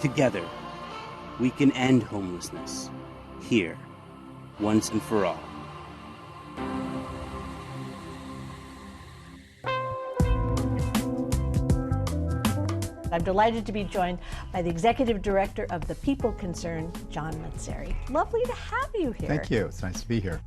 Together, we can end homelessness here, once and for all. I'm delighted to be joined by the Executive Director of the People Concern, John Manzeri. Lovely to have you here. Thank you. It's nice to be here.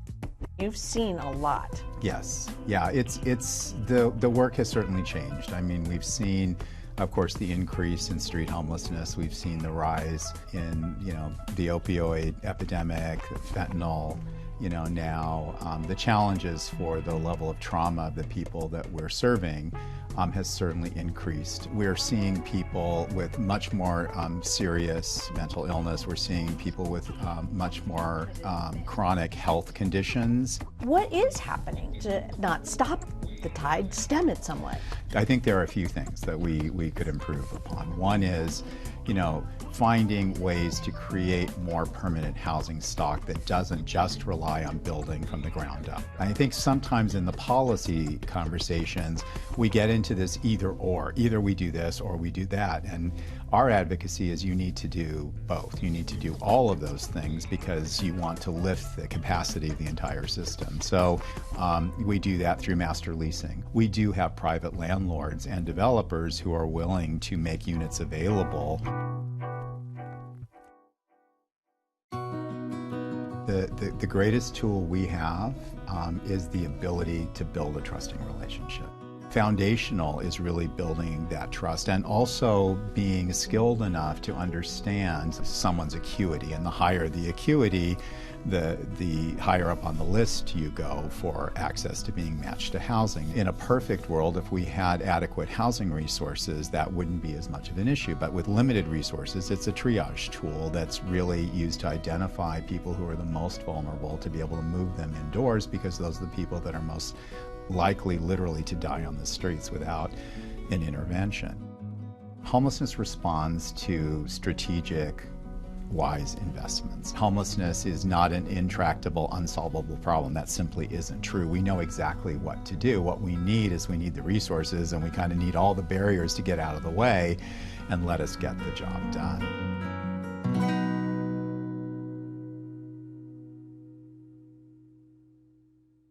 You've seen a lot. Yes. Yeah, the work has certainly changed. I mean, we've seen, of course, the increase in street homelessness. We've seen the rise in, the opioid epidemic, fentanyl, now the challenges for the level of trauma of the people that we're serving has certainly increased. We're seeing people with much more serious mental illness. We're seeing people with much more chronic health conditions. What is happening to not stop the tide, stem it somewhat? I think there are a few things that we could improve upon. One is, finding ways to create more permanent housing stock that doesn't just rely on building from the ground up. I think sometimes in the policy conversations, we get into this either or. Either we do this or we do that. And our advocacy is you need to do both. You need to do all of those things because you want to lift the capacity of the entire system. So we do that through master leasing. We do have private landlords and developers who are willing to make units available. The greatest tool we have is the ability to build a trusting relationship. Foundational is really building that trust and also being skilled enough to understand someone's acuity. And the higher the acuity, the higher up on the list you go for access to being matched to housing. In a perfect world, if we had adequate housing resources, that wouldn't be as much of an issue. But with limited resources, it's a triage tool that's really used to identify people who are the most vulnerable, to be able to move them indoors, because those are the people that are most likely literally to die on the streets without an intervention. Homelessness responds to strategic, wise investments. Homelessness is not an intractable, unsolvable problem. That simply isn't true. We know exactly what to do. What we need is we need the resources, and we kind of need all the barriers to get out of the way and let us get the job done.